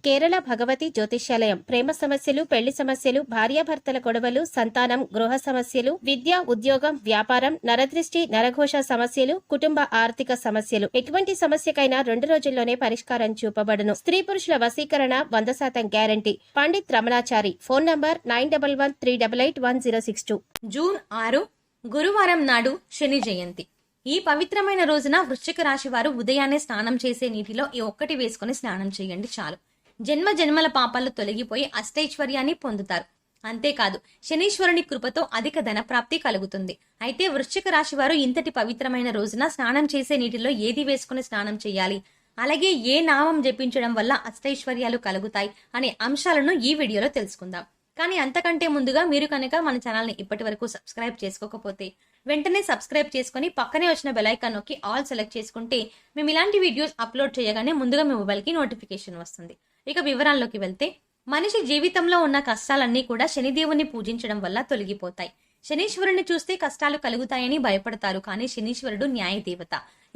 కేరళ భగవతి జ్యోతిష్యాలయం. ప్రేమ సమస్యలు, పెళ్లి సమస్యలు, భార్యాభర్తల గొడవలు, సంతానం, గృహ సమస్యలు, విద్య, ఉద్యోగం, వ్యాపారం, నరదృష్టి, నరఘోష సమస్యలు, కుటుంబ ఆర్థిక సమస్యలు, ఎటువంటి సమస్యకైనా 2 రోజుల్లోనే పరిష్కారం చూపబడును. స్త్రీ పురుషుల వశీకరణ 100% guarantee. Pandit Ramanachari. Phone number 9113881062. June 6 గురువారం నాడు శని జయంతి. ఈ పవిత్రమైన రోజున వృశ్చిక రాశి వారు ఉదయాన్నే స్నానం చేసే నీటిలో ఈ ఒక్కటి వేసుకుని స్నానం చేయండి చాలు. జన్మ జన్మల పాపాలు తొలగిపోయి అష్టైశ్వర్యాన్ని పొందుతారు. అంతేకాదు శనీశ్వరుని కృపతో అధిక ధనప్రాప్తి కలుగుతుంది. అయితే వృశ్చిక రాశి వారు ఇంతటి పవిత్రమైన రోజున స్నానం చేసే నీటిలో ఏది వేసుకుని స్నానం చేయాలి, అలాగే ఏ నామం జపించడం వల్ల అష్టైశ్వర్యాలు కలుగుతాయి అనే అంశాలను ఈ వీడియోలో తెలుసుకుందాం. కానీ అంతకంటే ముందుగా మీరు కనుక మన ఛానల్ని ఇప్పటి వరకు సబ్స్క్రైబ్ చేసుకోకపోతే వెంటనే సబ్స్క్రైబ్ చేసుకుని పక్కనే వచ్చిన బెల్ ఐకాన్ నొక్కి ఆల్ సెలెక్ట్ చేసుకుంటే మేము ఇలాంటి వీడియోస్ అప్లోడ్ చేయగానే ముందుగా మీ మొబైల్కి నోటిఫికేషన్ వస్తుంది. ఇక వివరాల్లోకి వెళ్తే, మనిషి జీవితంలో ఉన్న కష్టాలన్నీ కూడా శనిదేవుని పూజించడం వల్ల తొలగిపోతాయి. శనీశ్వరుని చూస్తే కష్టాలు కలుగుతాయని భయపడతారు, కానీ శనీశ్వరుడు న్యాయ దేవత.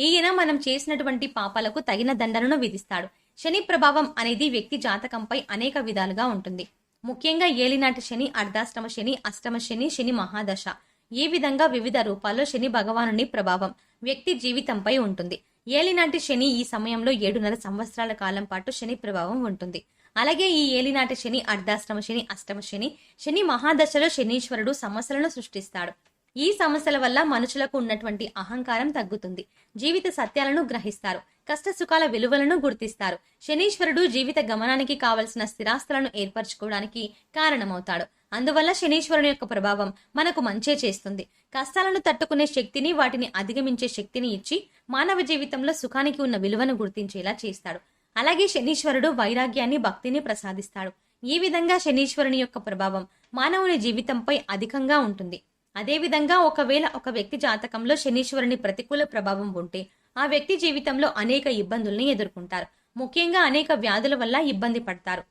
ఈయన మనం చేసినటువంటి పాపాలకు తగిన దండనను విధిస్తాడు. శని ప్రభావం అనేది వ్యక్తి జాతకంపై అనేక విధాలుగా ఉంటుంది. ముఖ్యంగా ఏలినాటి శని, అర్ధాష్టమ శని, అష్టమ శని, శని మహాదశ, ఈ విధంగా వివిధ రూపాల్లో శని భగవానుని ప్రభావం వ్యక్తి జీవితంపై ఉంటుంది. ఏలినాటి శని ఈ సమయంలో 7.5 సంవత్సరాల కాలం పాటు శని ప్రభావం ఉంటుంది. అలాగే ఈ ఏలినాటి శని, అర్ధాష్టమ శని, అష్టమ శని, శని మహాదశలో శనీశ్వరుడు సమస్యలను సృష్టిస్తాడు. ఈ సమస్యల వల్ల మనుషులకు ఉన్నటువంటి అహంకారం తగ్గుతుంది. జీవిత సత్యాలను గ్రహిస్తారు. కష్ట సుఖాల విలువలను గుర్తిస్తారు. శనీశ్వరుడు జీవిత గమనానికి కావలసిన స్థిరాస్తులను ఏర్పరచుకోవడానికి కారణమవుతాడు. అందువల్ల శనీశ్వరుని యొక్క ప్రభావం మనకు మంచే చేస్తుంది. కష్టాలను తట్టుకునే శక్తిని, వాటిని అధిగమించే శక్తిని ఇచ్చి మానవ జీవితంలో సుఖానికి ఉన్న విలువను గుర్తించేలా చేస్తాడు. అలాగే శనీశ్వరుడు వైరాగ్యాన్ని, భక్తిని ప్రసాదిస్తాడు. ఈ విధంగా శనీశ్వరుని యొక్క ప్రభావం మానవుని జీవితంపై అధికంగా ఉంటుంది. అదేవిధంగా ఒకవేళ ఒక వ్యక్తి జాతకంలో శనీశ్వరుని ప్రతికూల ప్రభావం ఉంటే ఆ వ్యక్తి జీవితంలో అనేక ఇబ్బందుల్ని ఎదుర్కొంటారు. ముఖ్యంగా అనేక వ్యాధుల వల్ల ఇబ్బంది పడతారు.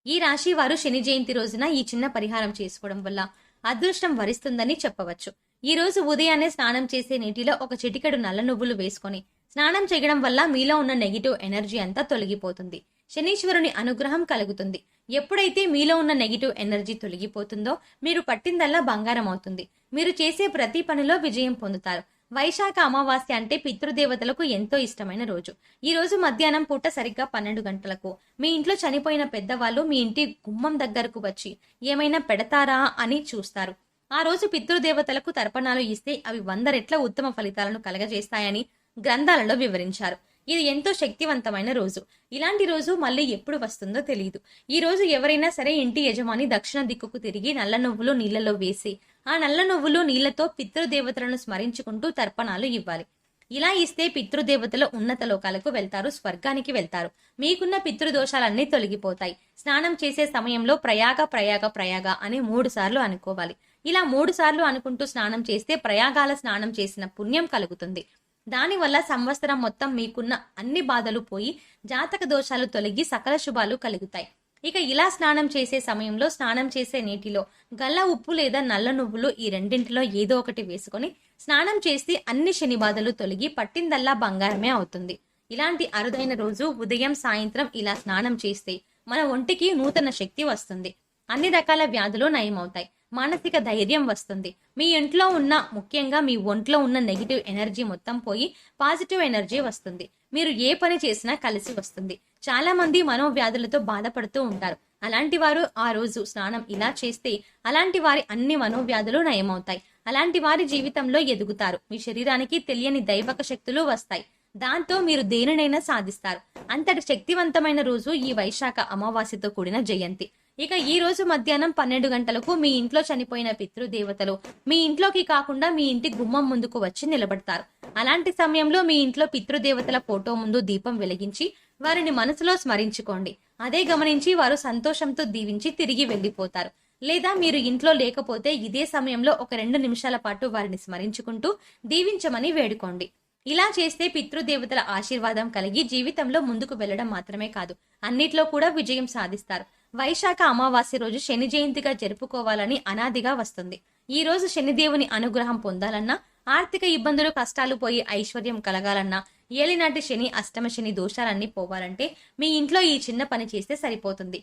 ఈ రాశి వారు శని జయంతి రోజున ఈ చిన్న పరిహారం చేసుకోవడం వల్ల అదృష్టం వరిస్తుందని చెప్పవచ్చు. ఈ రోజు ఉదయాన్నే స్నానం చేసే నీటిలో ఒక చిటికెడు నల్ల నువ్వులు వేసుకొని స్నానం చేయడం వల్ల మీలో ఉన్న నెగిటివ్ ఎనర్జీ అంతా తొలగిపోతుంది. శనీశ్వరుని అనుగ్రహం కలుగుతుంది. ఎప్పుడైతే మీలో ఉన్న నెగిటివ్ ఎనర్జీ తొలగిపోతుందో మీరు పట్టిందల్లా బంగారం అవుతుంది. మీరు చేసే ప్రతి పనిలో విజయం పొందుతారు. వైశాఖ అమావాస్య అంటే పితృదేవతలకు ఎంతో ఇష్టమైన రోజు. ఈ రోజు మధ్యాహ్నం పూట సరిగ్గా 12 గంటలకు మీ ఇంట్లో చనిపోయిన పెద్దవాళ్ళు మీ ఇంటి గుమ్మం దగ్గరకు వచ్చి ఏమైనా పెడతారా అని చూస్తారు. ఆ రోజు పితృదేవతలకు తర్పణాలు ఇస్తే అవి 100 రెట్ల ఉత్తమ ఫలితాలను కలగజేస్తాయని గ్రంథాలలో వివరించారు. ఇది ఎంతో శక్తివంతమైన రోజు. ఇలాంటి రోజు మళ్ళీ ఎప్పుడు వస్తుందో తెలియదు. ఈ రోజు ఎవరైనా సరే ఇంటి యజమాని దక్షిణ దిక్కుకు తిరిగి నల్ల నువ్వులు నీళ్లలో వేసి ఆ నల్ల నువ్వులు నీళ్లతో పితృదేవతలను స్మరించుకుంటూ తర్పణాలు ఇవ్వాలి. ఇలా ఇస్తే పితృదేవతలు ఉన్నత లోకాలకు వెళ్తారు, స్వర్గానికి వెళ్తారు. మీకున్న పితృదోషాలన్నీ తొలగిపోతాయి. స్నానం చేసే సమయంలో ప్రయాగ ప్రయాగ ప్రయాగ అని 3 సార్లు అనుకోవాలి. ఇలా 3 సార్లు అనుకుంటూ స్నానం చేస్తే ప్రయాగాల స్నానం చేసిన పుణ్యం కలుగుతుంది. దానివల్ల సంవత్సరం మొత్తం మీకున్న అన్ని బాధలు పోయి జాతక దోషాలు తొలగి సకల శుభాలు కలుగుతాయి. ఇక ఇలా స్నానం చేసే సమయంలో స్నానం చేసే నీటిలో గల్ల ఉప్పు లేదా నల్ల నువ్వులు ఈ రెండింటిలో ఏదో ఒకటి వేసుకొని స్నానం చేస్తే అన్ని శని బాధలు తొలగి పట్టిందల్లా బంగారమే అవుతుంది. ఇలాంటి అరుదైన రోజు ఉదయం సాయంత్రం ఇలా స్నానం చేస్తే మన ఒంటికి నూతన శక్తి వస్తుంది. అన్ని రకాల వ్యాధులు నయమవుతాయి. మానసిక ధైర్యం వస్తుంది. మీ ఇంట్లో ఉన్న, ముఖ్యంగా మీ ఒంట్లో ఉన్న నెగిటివ్ ఎనర్జీ మొత్తం పోయి పాజిటివ్ ఎనర్జీ వస్తుంది. మీరు ఏ పని చేసినా కలిసి వస్తుంది. చాలా మంది మనోవ్యాధులతో బాధపడుతూ ఉంటారు. అలాంటి వారు ఆ రోజు స్నానం ఇలా చేస్తే అలాంటి వారి అన్ని మనోవ్యాధులు నయమవుతాయి. అలాంటి వారి జీవితంలో ఎదుగుతారు. మీ శరీరానికి తెలియని దైవక శక్తులు వస్తాయి. దాంతో మీరు దేనినైనా సాధిస్తారు. అంతటి శక్తివంతమైన రోజు ఈ వైశాఖ అమావాస్యతో కూడిన జయంతి. ఇక ఈ రోజు మధ్యాహ్నం 12 గంటలకు మీ ఇంట్లో చనిపోయిన పితృదేవతలు మీ ఇంట్లోకి కాకుండా మీ ఇంటి గుమ్మం ముందుకు వచ్చి నిలబడతారు. అలాంటి సమయంలో మీ ఇంట్లో పితృదేవతల ఫోటో ముందు దీపం వెలిగించి వారిని మనసులో స్మరించుకోండి. అదే గమనించి వారు సంతోషంతో దీవించి తిరిగి వెళ్లిపోతారు. లేదా మీరు ఇంట్లో లేకపోతే ఇదే సమయంలో ఒక 2 నిమిషాల పాటు వారిని స్మరించుకుంటూ దీవించమని వేడుకోండి. ఇలా చేస్తే పితృదేవతల ఆశీర్వాదం కలిగి జీవితంలో ముందుకు వెళ్లడం మాత్రమే కాదు, అన్నిట్లో కూడా విజయం సాధిస్తారు. వైశాఖ అమావాస్య రోజు శని జయంతిగా జరుపుకోవాలని అనాదిగా వస్తుంది. ఈ రోజు శనిదేవుని అనుగ్రహం పొందాలన్నా, ఆర్థిక ఇబ్బందులు కష్టాలు పోయి ఐశ్వర్యం కలగాలన్నా, ఏలినాటి శని, అష్టమ శని దోషాలన్నీ పోవాలంటే మీ ఇంట్లో ఈ చిన్న పని చేస్తే సరిపోతుంది.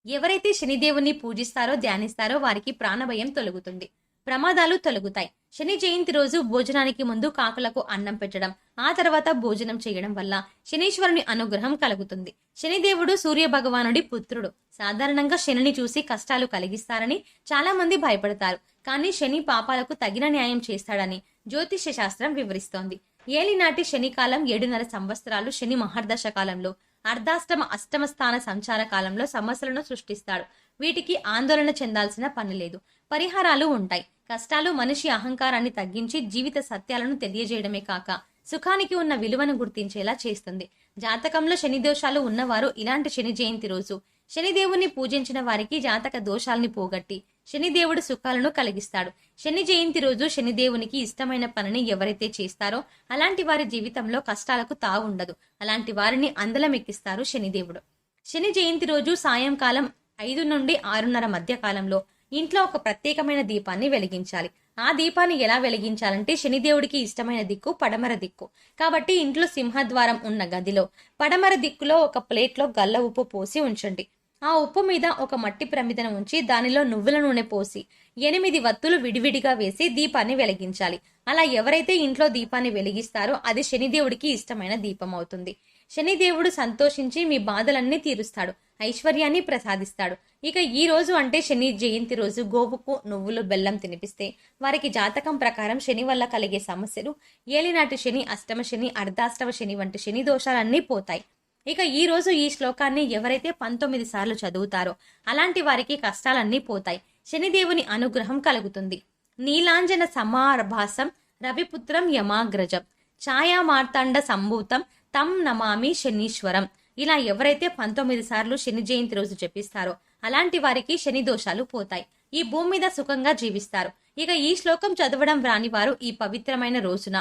ఎవరైతే శనిదేవుని పూజిస్తారో, ధ్యానిస్తారో వారికి ప్రాణభయం తొలగుతుంది, ప్రమాదాలు తొలగుతాయి. శని జయంతి రోజు భోజనానికి ముందు కాకులకు అన్నం పెట్టడం, ఆ తర్వాత భోజనం చేయడం వల్ల శనీశ్వరుని అనుగ్రహం కలుగుతుంది. శనిదేవుడు సూర్య భగవానుడి పుత్రుడు. సాధారణంగా శనిని చూసి కష్టాలు కలిగిస్తారని చాలా మంది భయపడతారు. కానీ శని పాపాలకు తగిన న్యాయం చేస్తాడని జ్యోతిష్య శాస్త్రం వివరిస్తోంది. ఏలినాటి శనికాలం 7.5 సంవత్సరాలు. శని మహర్దశ కాలంలో అర్ధాష్టమ, అష్టమ స్థాన సంచార కాలంలో సమస్యలను సృష్టిస్తాడు. వీటికి ఆందోళన చెందాల్సిన పని లేదు. పరిహారాలు ఉంటాయి. కష్టాలు మనిషి అహంకారాన్ని తగ్గించి జీవిత సత్యాలను తెలియజేయడమే కాక సుఖానికి ఉన్న విలువను గుర్తించేలా చేస్తుంది. జాతకంలో శని దోషాలు ఉన్నవారు ఇలాంటి శని జయంతి రోజు శనిదేవుని పూజించిన వారికి జాతక దోషాల్ని పోగొట్టి శనిదేవుడు సుఖాలను కలిగిస్తాడు. శని జయంతి రోజు శనిదేవునికి ఇష్టమైన పనిని ఎవరైతే చేస్తారో అలాంటి వారి జీవితంలో కష్టాలకు తావుండదు. అలాంటి వారిని అందలమెక్కిస్తారు శనిదేవుడు. శని జయంతి రోజు సాయంకాలం 5 నుండి 6:30 మధ్య కాలంలో ఇంట్లో ఒక ప్రత్యేకమైన దీపాన్ని వెలిగించాలి. ఆ దీపాన్ని ఎలా వెలిగించాలంటే శనిదేవుడికి ఇష్టమైన దిక్కు పడమర దిక్కు. కాబట్టి ఇంట్లో సింహద్వారం ఉన్న గదిలో పడమర దిక్కులో ఒక ప్లేట్లో గల్ల ఉప్పు పోసి ఉంచండి. ఆ ఉప్పు మీద ఒక మట్టి ప్రమిదను ఉంచి దానిలో నువ్వుల నూనె పోసి 8 వత్తులు విడివిడిగా వేసి దీపాన్ని వెలిగించాలి. అలా ఎవరైతే ఇంట్లో దీపాన్ని వెలిగిస్తారో అది శనిదేవుడికి ఇష్టమైన దీపం అవుతుంది. శనిదేవుడు సంతోషించి మీ బాధలన్నీ తీరుస్తాడు, ఐశ్వర్యాన్ని ప్రసాదిస్తాడు. ఇక ఈ రోజు అంటే శని జయంతి రోజు గోవుకు నువ్వులు, బెల్లం తినిపిస్తే వారికి జాతకం ప్రకారం శని వల్ల కలిగే సమస్యలు, ఏలినాటి శని, అష్టమ శని, అర్ధాష్టమ శని వంటి శని దోషాలన్నీ పోతాయి. ఇక ఈ రోజు ఈ శ్లోకాన్ని ఎవరైతే 19 సార్లు చదువుతారో అలాంటి వారికి కష్టాలన్నీ పోతాయి, శనిదేవుని అనుగ్రహం కలుగుతుంది. నీలాంజన సమారభాసం రవిపుత్రం యమాగ్రజం ఛాయా మార్తాండ సంభూతం తం నమామి శనీశ్వరం. ఇలా ఎవరైతే 19 సార్లు శని జయంతి రోజు జపిస్తారో అలాంటి వారికి శని దోషాలు పోతాయి, ఈ భూమి మీద సుఖంగా జీవిస్తారు. ఇక ఈ శ్లోకం చదవడం రాని వారు ఈ పవిత్రమైన రోజున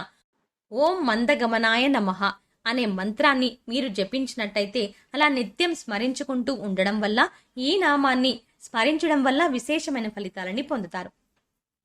ఓం మందగమనాయ నమః అనే మంత్రాన్ని మీరు జపించినట్టయితే, అలా నిత్యం స్మరించుకుంటూ ఉండడం వల్ల, ఈ నామాన్ని స్మరించడం వల్ల విశేషమైన ఫలితాలని పొందుతారు.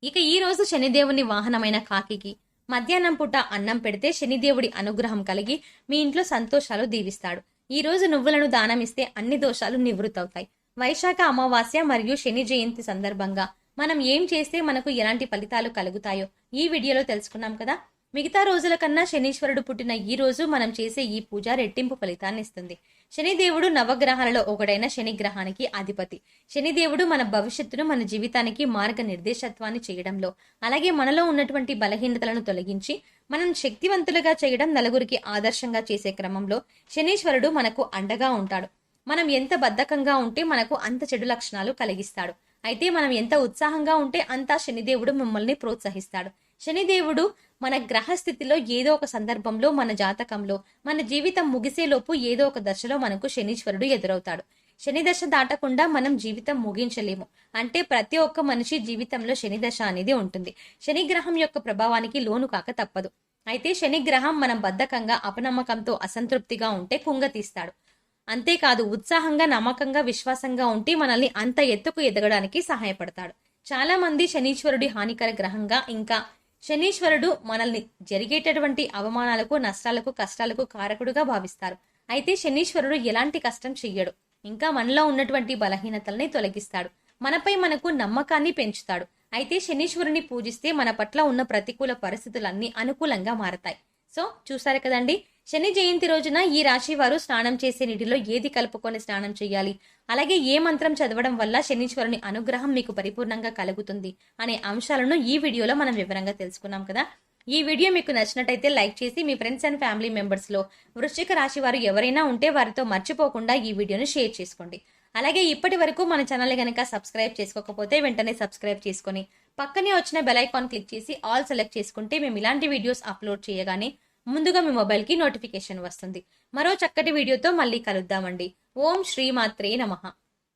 ఇక ఈ రోజు శనిదేవుని వాహనమైన కాకికి మధ్యాహ్నం పూట అన్నం పెడితే శనిదేవుడి అనుగ్రహం కలిగి మీ ఇంట్లో సంతోషాలు దీవిస్తాడు. ఈ రోజు నువ్వులను దానమిస్తే అన్ని దోషాలు నివృత్తవుతాయి. వైశాఖ అమావాస్య మరియు శని జయంతి సందర్భంగా మనం ఏం చేస్తే మనకు ఎలాంటి ఫలితాలు కలుగుతాయో ఈ వీడియోలో తెలుసుకున్నాం కదా. మిగతా రోజుల కన్నా శనీశ్వరుడు పుట్టిన ఈ రోజు మనం చేసే ఈ పూజ రెట్టింపు ఫలితాన్ని ఇస్తుంది. శనిదేవుడు నవగ్రహాలలో ఒకడైన శని గ్రహానికి అధిపతి. శనిదేవుడు మన భవిష్యత్తును, మన జీవితానికి మార్గ నిర్దేశత్వాన్ని చేయడంలో, అలాగే మనలో ఉన్నటువంటి బలహీనతలను తొలగించి మనం శక్తివంతులుగా చేయడం, నలుగురికి ఆదర్శంగా చేసే క్రమంలో శనీశ్వరుడు మనకు అండగా ఉంటాడు. మనం ఎంత బద్ధకంగా ఉంటే మనకు అంత చెడు లక్షణాలు కలిగిస్తాడు. అయితే మనం ఎంత ఉత్సాహంగా ఉంటే అంతా శనిదేవుడు మిమ్మల్ని ప్రోత్సహిస్తాడు. శనిదేవుడు మన గ్రహస్థితిలో ఏదో ఒక సందర్భంలో, మన జాతకంలో, మన జీవితం ముగిసేలోపు ఏదో ఒక దశలో మనకు శనీశ్వరుడు ఎదురవుతాడు. శని దశ దాటకుండా మనం జీవితం ముగించలేము. అంటే ప్రతి ఒక్క మనిషి జీవితంలో శని దశ అనేది ఉంటుంది. శని గ్రహం యొక్క ప్రభావానికి లోను కాక తప్పదు. అయితే శని గ్రహం మనం బద్ధకంగా, అపనమ్మకంతో, అసంతృప్తిగా ఉంటే కుంగతీస్తాడు. అంతేకాదు ఉత్సాహంగా, నమ్మకంగా, విశ్వాసంగా ఉంటే మనల్ని అంత ఎత్తుకు ఎదగడానికి సహాయపడతాడు. చాలా మంది శనీశ్వరుడి హానికర గ్రహంగా, ఇంకా శనీశ్వరుడు మనల్ని జరిగేటటువంటి అవమానాలకు, నష్టాలకు, కష్టాలకు కారకుడుగా భావిస్తారు. అయితే శనీశ్వరుడు ఎలాంటి కష్టం చెయ్యడు. ఇంకా మనలో ఉన్నటువంటి బలహీనతల్ని తొలగిస్తాడు. మనపై మనకు నమ్మకాన్ని పెంచుతాడు. అయితే శనీశ్వరుని పూజిస్తే మన పట్ల ఉన్న ప్రతికూల పరిస్థితులన్నీ అనుకూలంగా మారతాయి. సో చూసారు కదండి, శని జయంతి రోజున ఈ రాశి వారు స్నానం చేసే నీటిలో ఏది కలుపుకొని స్నానం చేయాలి, అలాగే ఏ మంత్రం చదవడం వల్ల శనీశ్వరుని అనుగ్రహం మీకు పరిపూర్ణంగా కలుగుతుంది అనే అంశాలను ఈ వీడియోలో మనం వివరంగా తెలుసుకున్నాం కదా. ఈ వీడియో మీకు నచ్చినట్టయితే లైక్ చేసి మీ ఫ్రెండ్స్ అండ్ ఫ్యామిలీ మెంబర్స్ లో వృశ్చిక రాశి వారు ఎవరైనా ఉంటే వారితో మర్చిపోకుండా ఈ వీడియోను షేర్ చేసుకోండి. అలాగే ఇప్పటి వరకు మన ఛానల్ గనక సబ్స్క్రైబ్ చేసుకోకపోతే వెంటనే సబ్స్క్రైబ్ చేసుకొని పక్కనే వచ్చిన బెల్ ఐకాన్ క్లిక్ చేసి ఆల్ సెలెక్ట్ చేసుకుంటే మేము ఇలాంటి వీడియోస్ అప్లోడ్ చేయగానే ముందుగా మీ మొబైల్ కి నోటిఫికేషన్ వస్తుంది. మరో చక్కటి వీడియోతో మళ్ళీ కలుద్దామండి. ఓం శ్రీమాత్రే నమః.